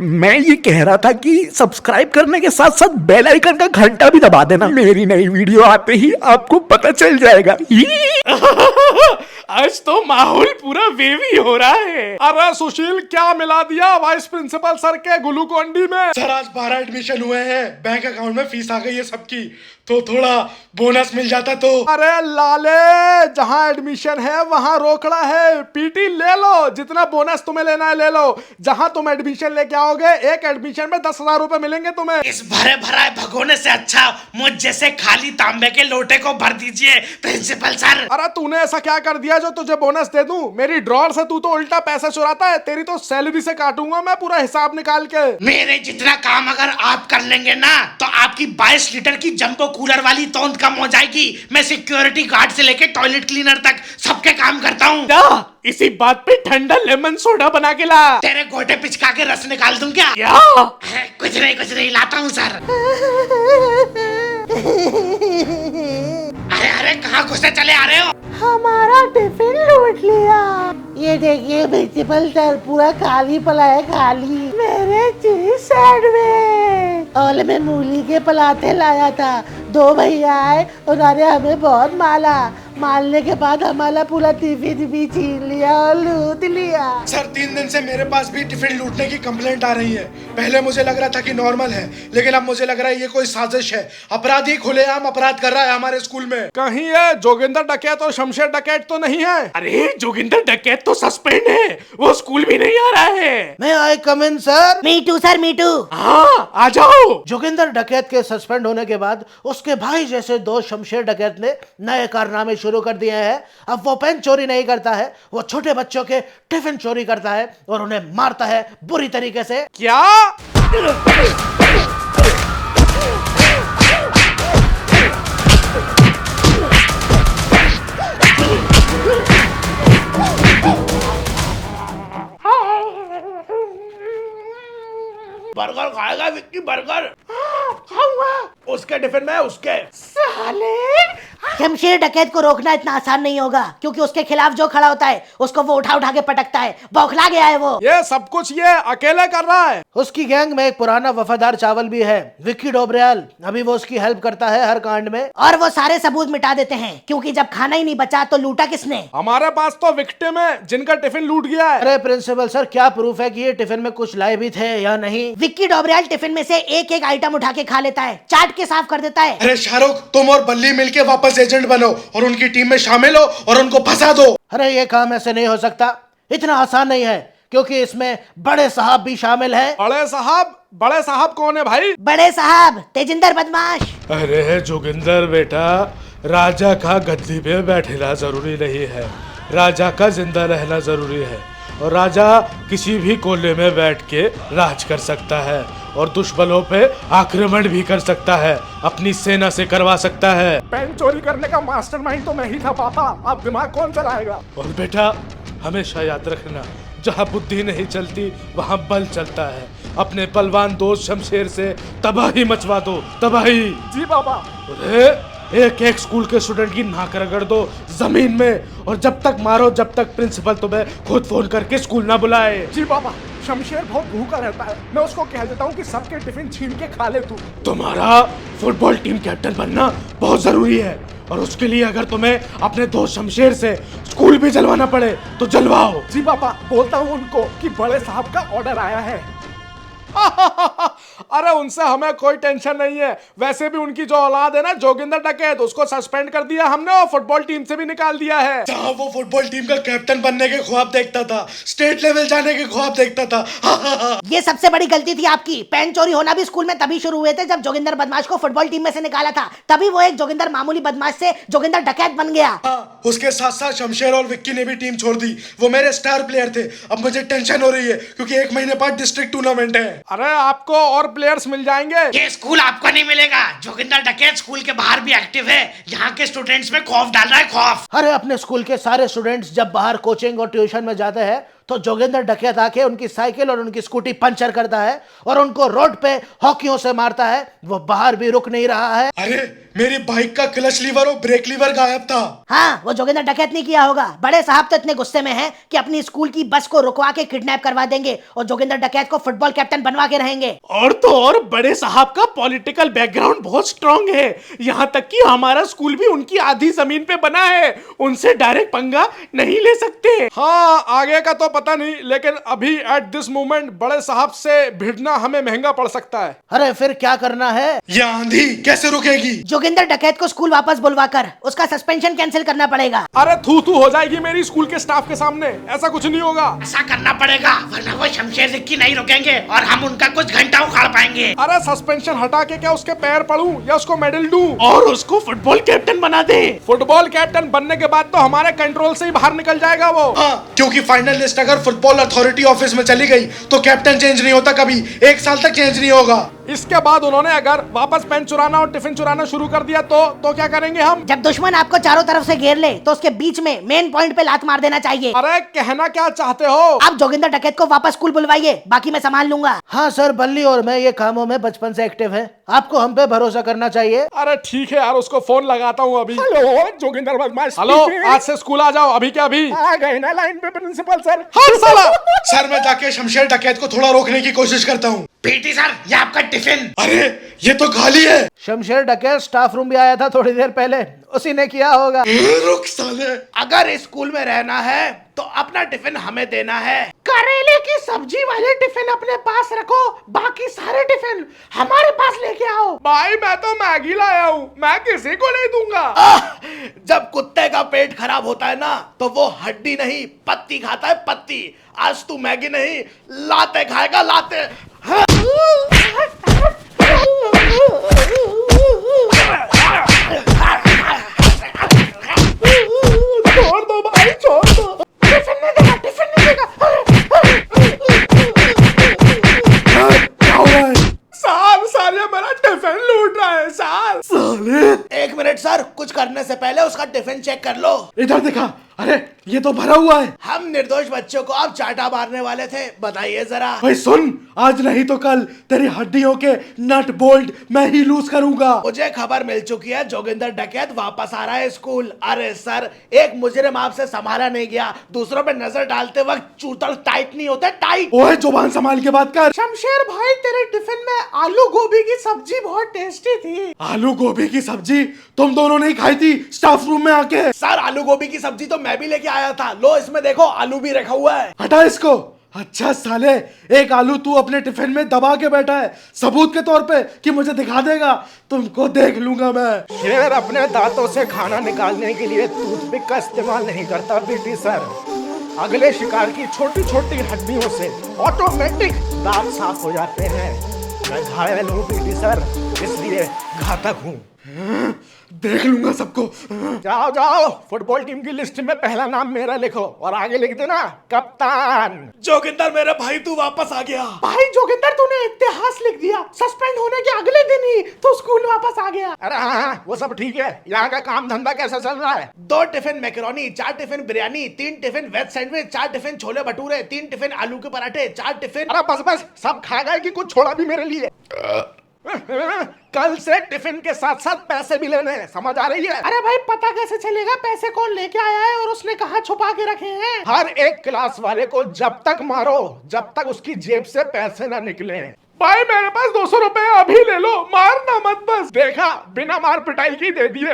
मैं ये कह रहा था कि सब्सक्राइब करने के साथ साथ बेल आइकन का घंटा भी दबा देना। मेरी नई वीडियो आते ही आपको पता चल जाएगा। आज तो माहौल पूरा वेवी हो रहा है। अरे सुशील, क्या मिला दिया वाइस प्रिंसिपल सर के ग्लूकोन-डी में? सर आज 12 एडमिशन हुए हैं, बैंक अकाउंट में फीस आ गई है सबकी, तो थोड़ा बोनस मिल जाता तो। अरे लाले, जहाँ एडमिशन है वहाँ रोकड़ा है। पीटी ले लो, जितना बोनस तुम्हें लेना है ले लो। जहाँ तुम एडमिशन लेके आओगे, एक एडमिशन में 10,000 रुपए मिलेंगे तुम्हें। इस भरे भराए भगोने से अच्छा मुझ जैसे खाली तांबे के लोटे को भर दीजिए प्रिंसिपल सर। अरे तूने ऐसा क्या कर दिया जो तुझे बोनस दे दूं? मेरी ड्रॉर से तू तो उल्टा पैसे चुराता है। तेरी तो सैलरी से काटूंगा मैं पूरा हिसाब निकाल के। मेरे जितना काम अगर आप कर लेंगे ना, तो आपकी 22 लीटर की जंबो कूलर वाली तोंद कम हो जाएगी। मैं सिक्योरिटी गार्ड से लेके टॉयलेट क्लीनर तक सबके काम करता हूँ। क्या इसी बात पे ठंडा लेमन सोडा बना के ला। तेरे गोटे पिचका के रस निकाल दूं क्या? क्या? कुछ नहीं लाता हूँ सर। अरे कहाँ घुसे चले आ रहे हो? हमारा टिफिन लूट लिया। ये देखिए प्रिंसिपल सर, पूरा खाली पला है, खाली। मेरे चीज सैंडविच और मैं मूली के पलाते लाया था। 2 भैया आए, उन्होंने हमें बहुत मारने के बाद हमारा पूरा टिफिन भी छीन लिया और लूट लिया। सर 3 दिन से मेरे पास भी टिफिन लूटने की कंप्लेंट आ रही है। पहले मुझे लग रहा था कि नॉर्मल है, लेकिन अब मुझे लग रहा है ये कोई साजिश है। अपराधी खुलेआम अपराध कर रहा है हमारे स्कूल में। कहीं है जोगिंदर डकैत और शमशेर डकैत तो नहीं है? अरे जोगिंदर डकैत तो सस्पेंड है, वो स्कूल भी नहीं आ रहा है। मैं आई कम इन सर? Me too sir, me too. हाँ आ जाओ। जोगिंदर डकैत के सस्पेंड होने के बाद उसके भाई जैसे 2 शमशेर डकैत ने नए कारनामे शुरू कर दिए हैं। अब वो पेन चोरी नहीं करता है, वो छोटे बच्चों के टिफिन चोरी करता है और उन्हें मारता है बुरी तरीके से। क्या? बर्गर खाएगा विक्की? बर्गर खाऊंगा। उसके टिफिन में उसके। साले, शमशेर डकैत को रोकना इतना आसान नहीं होगा, क्योंकि उसके खिलाफ जो खड़ा होता है उसको वो उठा के पटकता है। बौखला गया है वो। ये सब कुछ ये अकेले कर रहा है। उसकी गैंग में एक पुराना वफादार चावल भी है, विक्की डोबरियाल। अभी वो उसकी हेल्प करता है हर कांड में, और वो सारे सबूत मिटा देते हैं, क्योंकि जब खाना ही नहीं बचा तो लूटा किसने? हमारे पास तो विक्टिम है जिनका टिफिन लूट गया है। अरे प्रिंसिपल सर, क्या प्रूफ है कि ये टिफिन में कुछ लाए भी थे या नहीं? विक्की डोबरियाल टिफिन में से एक एक आइटम उठा के खा लेता है, चाट के साफ कर देता है। अरे शाहरुख, तुम और बल्ली मिलके वापस एजेंट बनो और उनकी टीम में शामिल हो और उनको फंसा दो। अरे ये काम ऐसे नहीं हो सकता, इतना आसान नहीं है, क्योंकि इसमें बड़े साहब भी शामिल है। बड़े साहब? बड़े साहब कौन है भाई? बड़े साहब तेजिंदर बदमाश। अरे जोगिंदर बेटा, राजा का गद्दी पे बैठना जरूरी नहीं है, राजा का जिंदा रहना जरूरी है। और राजा किसी भी कोने में बैठ के राज कर सकता है और दुश्मनों पे आक्रमण भी कर सकता है, अपनी सेना से करवा सकता है। पेन चोरी करने का मास्टरमाइंड तो मैं ही था पापा, अब दिमाग कौन चलाएगा? और बेटा हमेशा याद रखना, जहाँ बुद्धि नहीं चलती वहाँ बल चलता है। अपने बलवान दोस्त शमशेर से तबाही मचवा दो, तबाही। जी पापा। अरे एक एक स्कूल के स्टूडेंट की नाक रगड़ दो जमीन में, और जब तक मारो जब तक प्रिंसिपल तुम्हें खुद फोन करके स्कूल ना बुलाए। जी पापा। शमशेर बहुत भूखा रहता है, मैं उसको कह देता हूँ कि सबके टिफिन छीन के खा ले तू। तुम्हारा फुटबॉल टीम कैप्टन बनना बहुत जरूरी है, और उसके लिए अगर तुम्हें अपने दोस्त शमशेर से स्कूल भी जलवाना पड़े तो जलवाओ। जी पापा, बोलता हूँ उनको कि बड़े साहब का ऑर्डर आया है। अरे उनसे हमें कोई टेंशन नहीं है। वैसे भी उनकी जो औलाद है ना, जोगिंदर डकैत, उसको सस्पेंड कर दिया हमने और फुटबॉल टीम से भी निकाल दिया है। जहाँ वो फुटबॉल टीम का कैप्टन बनने के ख्वाब देखता था, स्टेट लेवल जाने के ख्वाब देखता था। ये सबसे बड़ी गलती थी आपकी। पेन चोरी होना भी स्कूल में तभी शुरू हुए थे जब जोगिंदर बदमाश को फुटबॉल टीम में से निकाला था, तभी वो एक जोगिंदर मामूली बदमाश से जोगिंदर डकैत बन गया। उसके साथ साथ शमशेर और विक्की ने भी टीम छोड़ दी। वो मेरे स्टार प्लेयर थे। अब मुझे टेंशन हो रही है, क्योंकि 1 महीने बाद डिस्ट्रिक्ट टूर्नामेंट है। अरे आपको और प्लेयर्स मिल जाएंगे। ये स्कूल आपको नहीं मिलेगा। जोगिंदर डकैत स्कूल के बाहर भी एक्टिव है, यहाँ के स्टूडेंट्स में खौफ डाल रहा है, खौफ। अरे अपने स्कूल के सारे स्टूडेंट्स जब बाहर कोचिंग और ट्यूशन में जाते हैं तो जोगिंदर डकैत आके उनकी साइकिल और उनकी स्कूटी पंचर करता है और उनको रोड पे हॉकियों से मारता है। वो बाहर भी रुक नहीं रहा है। अरे मेरी बाइक का क्लच लीवर और ब्रेक लीवर गायब था। हाँ, वो जोगिंदर डकैत नहीं किया होगा। बड़े साहब तो इतने गुस्से में हैं कि अपनी स्कूल की बस को रुकवा के किडनैप करवा देंगे और जोगिंदर डकैत को फुटबॉल कैप्टन बनवा के रहेंगे। और तो और बड़े साहब का पॉलिटिकल बैकग्राउंड बहुत स्ट्रांग है, यहाँ तक कि हमारा स्कूल भी उनकी आधी जमीन पे बना है, उनसे डायरेक्ट पंगा नहीं ले सकते। हाँ, आगे का तो पता नहीं, लेकिन अभी एट दिस मोमेंट बड़े साहब से भिड़ना हमें महंगा पड़ सकता है। अरे फिर क्या करना है? ये आंधी कैसे रुकेगी? जोगिंदर डकैत को स्कूल वापस बुलवाकर उसका सस्पेंशन कैंसिल करना पड़ेगा। अरे थू थू हो जाएगी मेरी स्कूल के स्टाफ के सामने, ऐसा कुछ नहीं होगा। ऐसा करना पड़ेगा, वरना वो शमशेर सिक्की नहीं रुकेंगे और हम उनका कुछ घंटा उखाड़ पाएंगे। अरे सस्पेंशन हटा के क्या उसके पैर पड़ूं या उसको मेडल दूं? और उसको फुटबॉल कैप्टन बना दे। फुटबॉल कैप्टन बनने के बाद तो हमारे कंट्रोल से ही बाहर निकल जाएगा वो। हाँ, क्योंकि फाइनल लिस्ट अगर फुटबॉल अथॉरिटी ऑफिस में चली गई तो कैप्टन चेंज नहीं होता कभी, 1 साल तक चेंज नहीं होगा। इसके बाद उन्होंने अगर वापस पेन चुराना और टिफिन चुराना शुरू कर दिया तो क्या करेंगे हम? जब दुश्मन आपको चारों तरफ से घेर ले तो उसके बीच में मेन पॉइंट पे लात मार देना चाहिए। अरे कहना क्या चाहते हो? आप जोगिंदर डकैत को वापस स्कूल बुलवाइए, बाकी मैं संभाल लूंगा। हाँ सर, बल्ली और मैं ये कामों में बचपन से एक्टिव है, आपको हम पे भरोसा करना चाहिए। अरे ठीक है यार, उसको फोन लगाता हूँ अभी। हेलो जोगिंदर बदमाश। हेलो, आज से स्कूल आ जाओ। अभी क्या अभी? आ गए ना लाइन पे प्रिंसिपल सर। हाँ साला। सर मैं जाके शमशेर डकैत को थोड़ा रोकने की कोशिश करता हूँ। पीटी सर, ये आपका टिफिन। अरे ये तो खाली है। शमशेर डकैत स्टाफ रूम भी आया था थोड़ी देर पहले, उसी ने किया होगा। रुक साले। अगर स्कूल में रहना है तो अपना टिफिन हमें देना है। करेले की सब्जी वाले टिफिन अपने पास रखो, बाकी सारे टिफिन हमारे पास लेके आओ। भाई मैं तो मैगी लाया हूँ, मैं किसी को नहीं दूंगा। जब कुत्ते का पेट खराब होता है ना तो वो हड्डी नहीं पत्ती खाता है, पत्ती। आज तू मैगी नहीं लाते खाएगा, लाते। छोड़ दो भाई, छोड़ दो। टिफिन नहीं देगा, टिफिन नहीं देगा। क्या हो रहा है? साल ये मेरा टिफिन लूट रहा है साल। एक मिनट सर, कुछ करने से पहले उसका टिफिन चेक कर लो। इधर देखा, अरे ये तो भरा हुआ है। हम निर्दोष बच्चों को अब चाटा मारने वाले थे, बताइए जरा। भाई सुन, आज नहीं तो कल तेरी हड्डियों के नट बोल्ट मैं ही लूज करूंगा। मुझे खबर मिल चुकी है जोगिंदर डकैत वापस आ रहा है स्कूल। अरे सर, एक मुजरिम आपसे संभाला नहीं गया, दूसरों पे नजर डालते वक्त चूतल टाइट नहीं होता, टाइट। ओए जुबान संभाल के बात कर। शमशेर भाई, तेरे टिफिन में आलू गोभी की सब्जी बहुत टेस्टी थी। आलू गोभी की सब्जी तुम दोनों ने खाई थी स्टाफ रूम में आके? सर, आलू गोभी की सब्जी तो मैं भी लेके आया था। लो इसमें देखो, आलू भी रखा हुआ है। हटा इसको। अच्छा साले, एक आलू तू अपने टिफिन में दबा के बैठा है सबूत के तौर पे कि मुझे दिखा देगा, तुमको देख लूंगा मैं। शेर अपने दांतों से खाना निकालने के लिए टूथपिक का इस्तेमाल नहीं करता पीटी सर। अगले शिकार की छोटी छोटी हड्डियों से ऑटोमेटिक दांत साफ हो जाते हैं। मैं घायल हूँ पीटी सर, इसलिए घातक हूँ। देख लूंगा सबको। जाओ जाओ, फुटबॉल टीम की लिस्ट में पहला नाम मेरा लिखो और आगे लिख देना कप्तान। जोगिंदर मेरे भाई, तू वापस आ गया। भाई जोगिंदर, तूने इतिहास लिख दिया। सस्पेंड होने के अगले दिन ही तू स्कूल वापस आ गया। अरे हाँ, वो सब ठीक है। यहाँ का काम धंधा कैसा चल रहा है? 2 tiffin macaroni, 4 tiffin biryani, 3 tiffin veg sandwich, 4 tiffin chole bhature, 3 tiffin आलू के पराठे, 4 टिफिन। अरे बस बस, सब खा गए कि कुछ छोड़ा भी मेरे लिए? कल से टिफिन के साथ साथ पैसे भी लेने हैं, समझ आ रही है? अरे भाई, पता कैसे चलेगा पैसे कौन लेके आया है और उसने कहाँ छुपा के रखे हैं? हर एक क्लास वाले को जब तक मारो जब तक उसकी जेब से पैसे ना निकले। भाई मेरे पास 200 रुपए अभी ले लो, मारना मत बस। देखा, बिना मार पिटाई की दे दिए।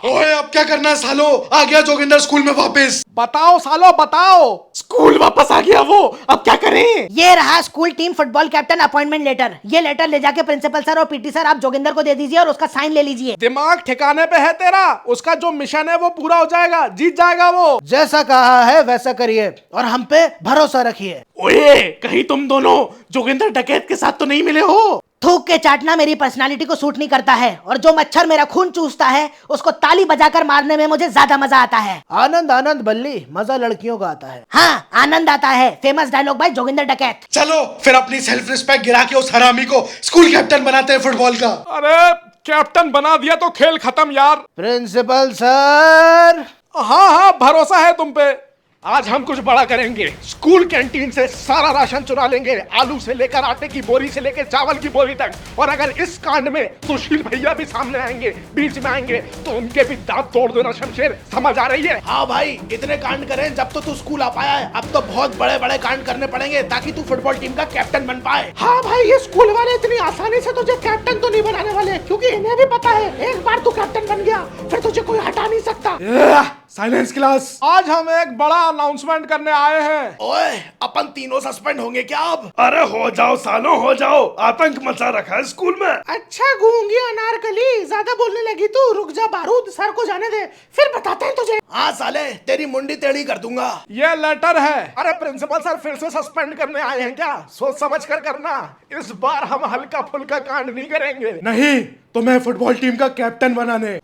ओए अब क्या करना है सालो? आ गया जोगिंदर स्कूल में वापस। बताओ सालो बताओ। स्कूल वापस आ गया वो, अब क्या करें? ये रहा school team football captain appointment letter. ये लेटर ले जाके प्रिंसिपल सर और पीटी सर आप जोगिंदर को दे दीजिए और उसका साइन ले लीजिए। दिमाग ठिकाने पे है तेरा? उसका जो मिशन है वो पूरा हो जाएगा, जीत जाएगा वो। जैसा कहा है वैसा करिए और हम पे भरोसा रखिए। ओए, कहीं तुम दोनों जोगिंदर डकैत के साथ तो नहीं मिले हो? थूक के चाटना मेरी पर्सनालिटी को सूट नहीं करता है और जो मच्छर मेरा खून चूसता है उसको ताली बजाकर मारने में मुझे ज्यादा मजा आता है। आनंद आनंद बल्ली, मजा लड़कियों का आता है। हाँ, आनंद आता है। फेमस डायलॉग बाय जोगिंदर डकैत। चलो फिर अपनी सेल्फ रिस्पेक्ट गिरा के उस हरामी को स्कूल कैप्टन बनाते हैं फुटबॉल का। अरे कैप्टन बना दिया तो खेल खत्म यार। Principal sir. हाँ हाँ, भरोसा है तुम पे। आज हम कुछ बड़ा करेंगे। स्कूल कैंटीन से सारा राशन चुरा लेंगे, आलू से लेकर आटे की बोरी से लेकर चावल की बोरी तक। और अगर इस कांड में सुशील भैया भी सामने आएंगे, बीच में आएंगे, तो उनके भी दांत तोड़ देना। शमशेर, समझ आ रही है? हाँ भाई, इतने कांड करें जब तो तू स्कूल आ पाया है, अब तो बहुत बड़े बड़े कांड करने पड़ेंगे ताकि तू फुटबॉल टीम का कैप्टन बन पाए। हाँ भाई, ये स्कूल वाले इतनी आसानी से तुझे कैप्टन तो नहीं बनाने वाले, क्योंकि इन्हें भी पता है एक बार तू कैप्टन बन गया फिर तुझे कोई हटा नहीं सकता। Silence class. आज हम एक बड़ा अनाउंसमेंट करने आए हैं। ओए, अपन तीनों सस्पेंड होंगे क्या अब? अरे हो जाओ सालो, हो जाओ। आतंक मचा रखा है स्कूल में। अच्छा गूंगी अनारकली, ज्यादा बोलने लगी तू। रुक जा बारूद, सर को जाने दे, फिर बताते हैं तुझे। हाँ साले, तेरी मुंडी टेढ़ी कर दूंगा। ये लेटर है। अरे प्रिंसिपल सर फिर से सस्पेंड करने आए हैं क्या? सोच समझ कर करना, इस बार हम हल्का फुल्का कांड नहीं करेंगे। नहीं तो मैं फुटबॉल टीम का कैप्टन बनाने।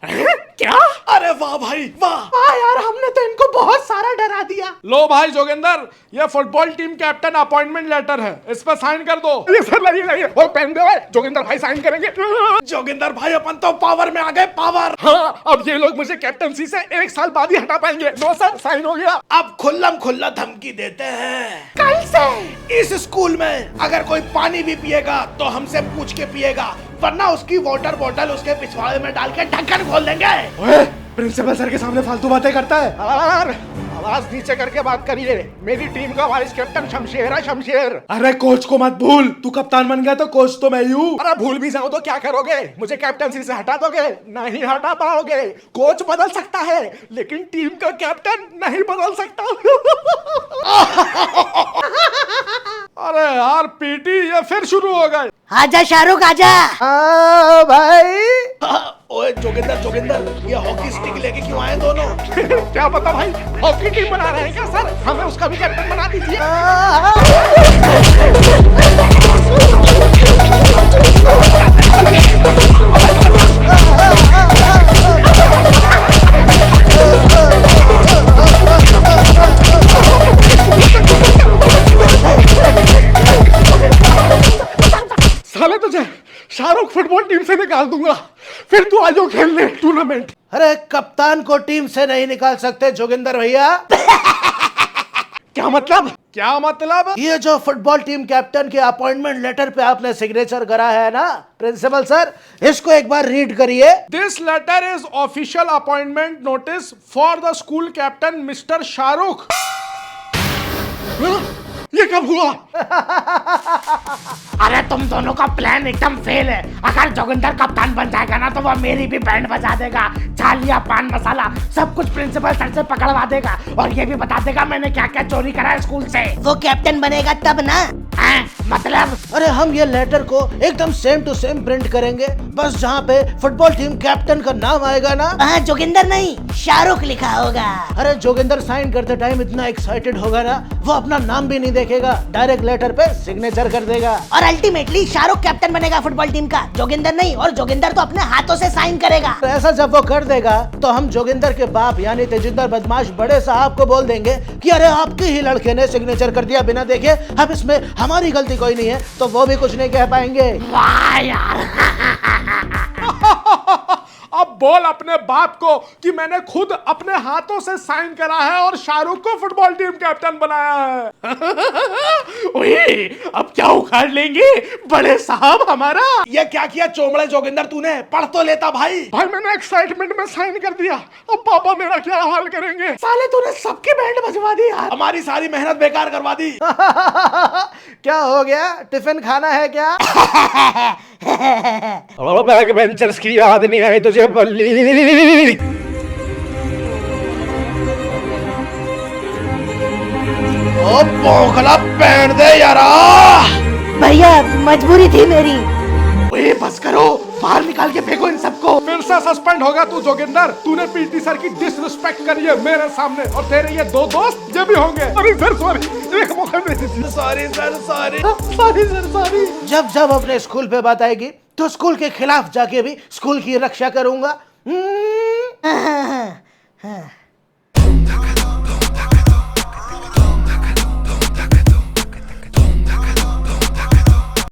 क्या? अरे वाह भाई वाह। वाह यार, हमने तो इनको बहुत सारा डरा दिया। लो भाई जोगिंदर, ये football team captain appointment letter है, इस पर साइन कर दो। ये सर लगी वो पेन दो, जोगिंदर भाई साइन करेंगे। जोगिंदर भाई, अपन तो पावर में आ गए, पावर। हाँ, अब ये लोग मुझे कैप्टनसी से 1 साल बाद ही हटा पाएंगे। नो सर, साइन हो गया। अब खुल्लम खुल्ला धमकी देते हैं। कल से इस स्कूल में अगर कोई पानी भी पिएगा तो हमसे पूछ के पिएगा, वरना उसकी वाटर बोतल उसके पिछवाड़े में डाल के ढक्कन खोल देंगे। ओए, प्रिंसिपल सर के सामने फालतू बातें करता है। यार, आवाज नीचे करके बात करिए। मेरी टीम का वाइस कैप्टन शमशेर है, शमशेर। अरे कोच को मत भूल, तू कप्तान बन गया तो कोच तो मैं ही हूँ। अरे भूल भी जाऊं तो क्या करोगे? मुझे कैप्टनसी से हटा दोगे? नहीं हटा पाओगे। कोच बदल सकता है लेकिन टीम का कैप्टन नहीं बदल सकता। अरे यार पीटी, ये फिर शुरू हो गए। आजा शाहरुख आजा। हाँ भाई। ओए जोगिंदर जोगिंदर, ये हॉकी स्टिक लेके क्यों आए दोनों? क्या पता भाई, हॉकी टीम बना रहे हैं क्या सर? हमें उसका भी कैप्टन बना दीजिए। साले तुझे शाहरुख फुटबॉल टीम से निकाल दूंगा, फिर तू आ जाओ खेलने टूर्नामेंट। अरे कप्तान को टीम से नहीं निकाल सकते जोगिंदर भैया। क्या मतलब? क्या मतलब? ये जो फुटबॉल टीम कैप्टन के अपॉइंटमेंट लेटर पे आपने सिग्नेचर करा है ना प्रिंसिपल सर, इसको एक बार रीड करिए। This letter is official appointment notice for the school captain mister Shahrukh. ये कब हुआ? अरे तुम दोनों का प्लान एकदम फेल है। अगर जोगिंदर कप्तान बन जाएगा ना तो वो मेरी भी बैंड बजा देगा, छालिया पान मसाला सब कुछ प्रिंसिपल सर से पकड़वा देगा और ये भी बता देगा मैंने क्या क्या चोरी करा है स्कूल से। वो कैप्टन बनेगा तब ना। मतलब? अरे हम ये लेटर को एकदम सेम टू सेम प्रिंट करेंगे, बस जहाँ पे फुटबॉल टीम कैप्टन का नाम आएगा ना, वहाँ जोगिंदर नहीं शाहरुख लिखा होगा। अरे जोगिंदर साइन करते टाइम इतना एक्साइटेड होगा ना, वो अपना नाम भी नहीं देखेगा, डायरेक्ट लेटर पे सिग्नेचर कर देगा। और अल्टीमेटली शाहरुख कैप्टन बनेगा फुटबॉल टीम का, जोगिंदर नहीं। और जोगिंदर तो अपने हाथों से साइन करेगा। तो ऐसा जब वो कर देगा तो हम जोगिंदर के बाप यानी तेजिंदर बदमाश बड़े साहब को बोल देंगे कि अरे आपके ही लड़के ने सिग्नेचर कर दिया बिना देखे, अब इसमें हमारी गलती कोई नहीं है, तो वो भी कुछ नहीं कह पाएंगे। वाह यार। अब बोल अपने बाप को कि मैंने खुद अपने हाथों से साइन करा है और शाहरुख को फुटबॉल टीम कैप्टन बनाया है। ओए, अब क्या उखाड़ लेंगे बड़े साहब हमारा? ये क्या किया चोमड़े जोगिंदर तूने? पढ़ तो लेता भाई। भाई मैंने एक्साइटमेंट में साइन कर दिया, अब पापा मेरा क्या हाल करेंगे? साले तूने सबकी बैंड बजवा दी यार। हमारी सारी मेहनत बेकार करवा दी। क्या हो गया? टिफिन खाना है क्या? बैक बेंचर्स की याद नहीं आई तुझे? ओ पोखला पहन दे यारा। भैया मजबूरी थी मेरी। ओए बस करो, बाहर निकाल के फेंको इन सबको। फिर से सस्पेंड होगा तू जोगिंदर। तूने पीटी सर की डिसरिस्पेक्ट करी है मेरे सामने, और तेरे ये 2 दोस्त ये भी होंगे। अरे सर सॉरी, एक मौका दे दीजिए। Sorry sir sorry. Sorry sir sorry. जब अपने स्कूल पे बात आएगी तो स्कूल के खिलाफ जाके भी स्कूल की रक्षा करूंगा।